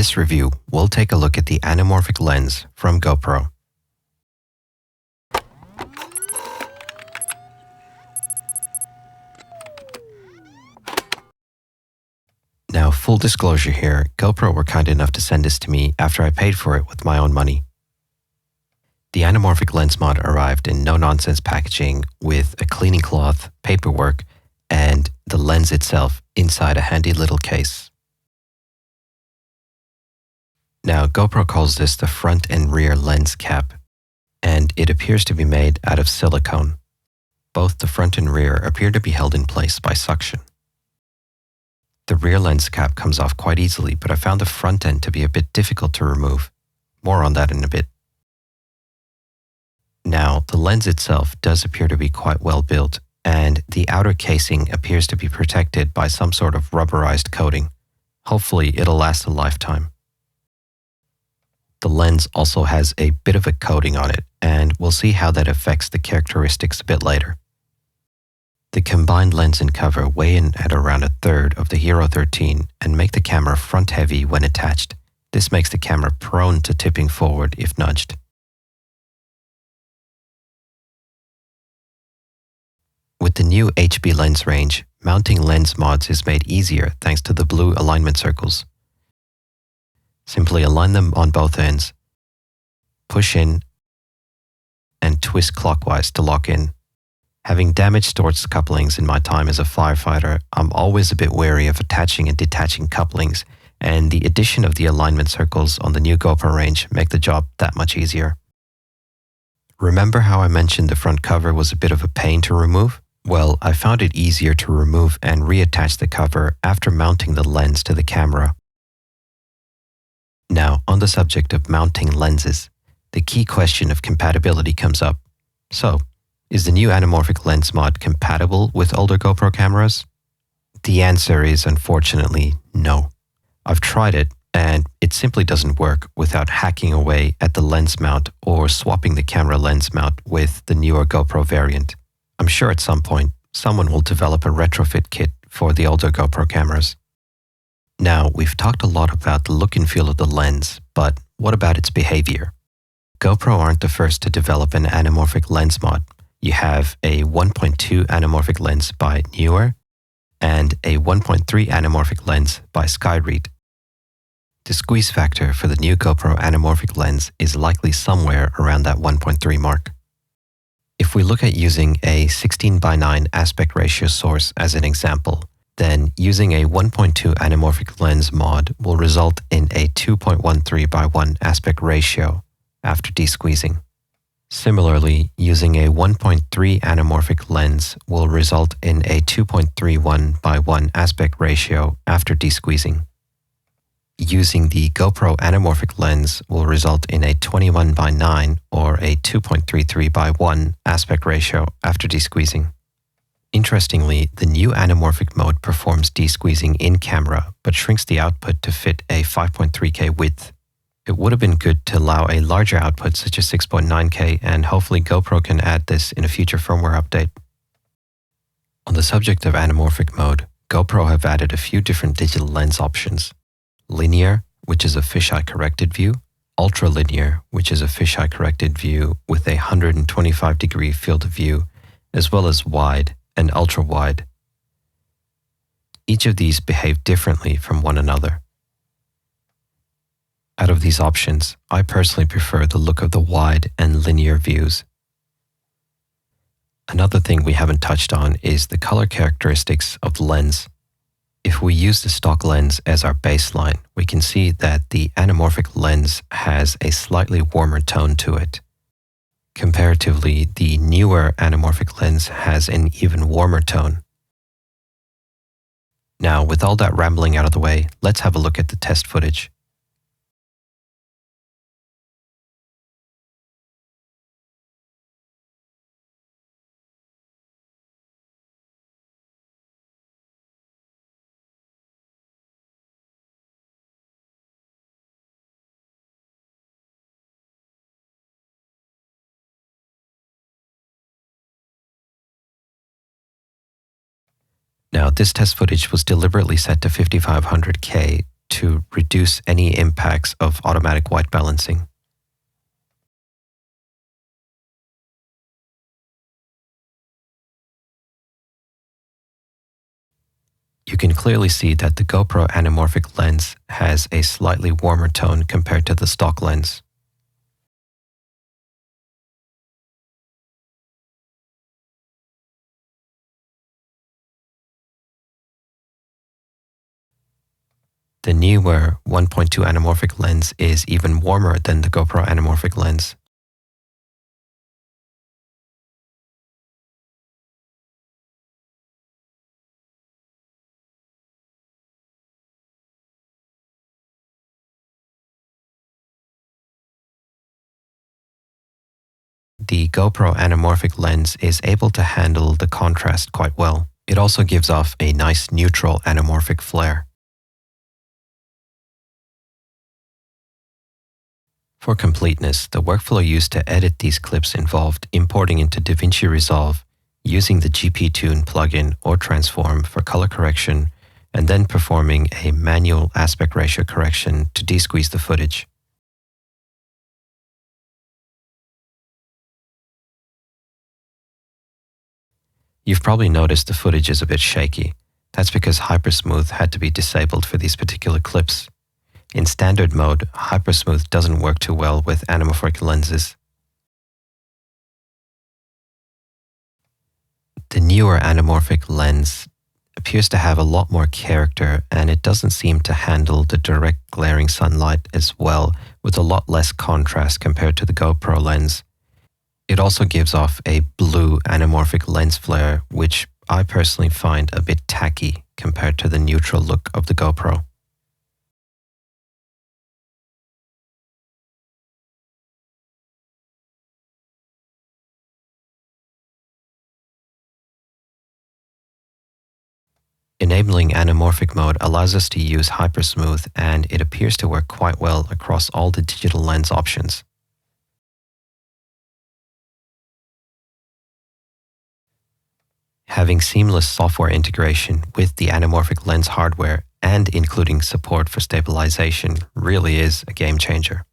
this review, we'll take a look at the Anamorphic Lens from GoPro. Now, full disclosure here, GoPro were kind enough to send this to me after I paid for it with my own money. The Anamorphic Lens mod arrived in no-nonsense packaging with a cleaning cloth, paperwork, and the lens itself inside a handy little case. Now, GoPro calls this the front and rear lens cap, and it appears to be made out of silicone. Both the front and rear appear to be held in place by suction. The rear lens cap comes off quite easily, but I found the front end to be a bit difficult to remove. More on that in a bit. Now, the lens itself does appear to be quite well built, and the outer casing appears to be protected by some sort of rubberized coating. Hopefully, it'll last a lifetime. The lens also has a bit of a coating on it, and we'll see how that affects the characteristics a bit later. The combined lens and cover weigh in at around 1/3 of the HERO13 and make the camera front-heavy when attached. This makes the camera prone to tipping forward if nudged. With the new HB lens range, mounting lens mods is made easier thanks to the blue alignment circles. Simply align them on both ends, push in, and twist clockwise to lock in. Having damaged Storz couplings in my time as a firefighter, I'm always a bit wary of attaching and detaching couplings, and the addition of the alignment circles on the new GoPro range make the job that much easier. Remember how I mentioned the front cover was a bit of a pain to remove? Well, I found it easier to remove and reattach the cover after mounting the lens to the camera. Now, on the subject of mounting lenses, the key question of compatibility comes up. So, is the new Anamorphic Lens mod compatible with older GoPro cameras? The answer is unfortunately no. I've tried it, and it simply doesn't work without hacking away at the lens mount or swapping the camera lens mount with the newer GoPro variant. I'm sure at some point, someone will develop a retrofit kit for the older GoPro cameras. Now, we've talked a lot about the look and feel of the lens, but what about its behavior? GoPro aren't the first to develop an anamorphic lens mod. You have a 1.2 anamorphic lens by Neewer and a 1.3 anamorphic lens by Skyread. The squeeze factor for the new GoPro anamorphic lens is likely somewhere around that 1.3 mark. If we look at using a 16:9 aspect ratio source as an example, then using a 1.2 anamorphic lens mod will result in a 2.13:1 aspect ratio after desqueezing. Similarly, using a 1.3 anamorphic lens will result in a 2.31:1 aspect ratio after desqueezing. Using the GoPro Anamorphic Lens will result in a 21:9 or a 2.33:1 aspect ratio after desqueezing. Interestingly, the new Anamorphic Mode performs desqueezing in camera, but shrinks the output to fit a 5.3K width. It would have been good to allow a larger output such as 6.9K, and hopefully GoPro can add this in a future firmware update. On the subject of Anamorphic Mode, GoPro have added a few different digital lens options. Linear, which is a fisheye corrected view, ultra-linear, which is a fisheye corrected view with a 125-degree field of view, as well as wide and ultra-wide. Each of these behave differently from one another. Out of these options, I personally prefer the look of the wide and linear views. Another thing we haven't touched on is the color characteristics of the lens. If we use the stock lens as our baseline, we can see that the Anamorphic Lens has a slightly warmer tone to it. Comparatively, the newer Anamorphic Lens has an even warmer tone. Now, with all that rambling out of the way, let's have a look at the test footage. Now, this test footage was deliberately set to 5500K to reduce any impacts of automatic white balancing. You can clearly see that the GoPro Anamorphic lens has a slightly warmer tone compared to the stock lens. The newer 1.2 anamorphic lens is even warmer than the GoPro Anamorphic lens. The GoPro Anamorphic lens is able to handle the contrast quite well. It also gives off a nice neutral anamorphic flare. For completeness, the workflow used to edit these clips involved importing into DaVinci Resolve, using the GP-Tune plugin or transform for color correction, and then performing a manual aspect ratio correction to desqueeze the footage. You've probably noticed the footage is a bit shaky. That's because HyperSmooth had to be disabled for these particular clips. In standard mode, HyperSmooth doesn't work too well with anamorphic lenses. The newer anamorphic lens appears to have a lot more character, and it doesn't seem to handle the direct glaring sunlight as well, with a lot less contrast compared to the GoPro lens. It also gives off a blue anamorphic lens flare, which I personally find a bit tacky compared to the neutral look of the GoPro. Enabling Anamorphic Mode allows us to use HyperSmooth, and it appears to work quite well across all the digital lens options. Having seamless software integration with the anamorphic lens hardware and including support for stabilization really is a game changer.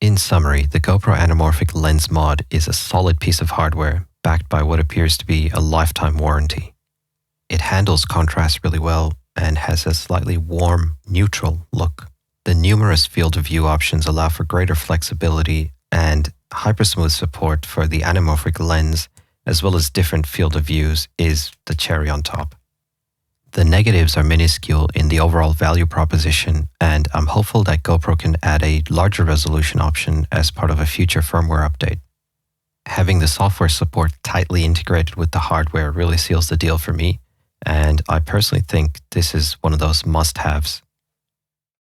In summary, the GoPro Anamorphic Lens mod is a solid piece of hardware backed by what appears to be a lifetime warranty. It handles contrast really well and has a slightly warm, neutral look. The numerous field of view options allow for greater flexibility, and HyperSmooth support for the anamorphic lens, as well as different field of views, is the cherry on top. The negatives are minuscule in the overall value proposition, and I'm hopeful that GoPro can add a larger resolution option as part of a future firmware update. Having the software support tightly integrated with the hardware really seals the deal for me, and I personally think this is one of those must-haves.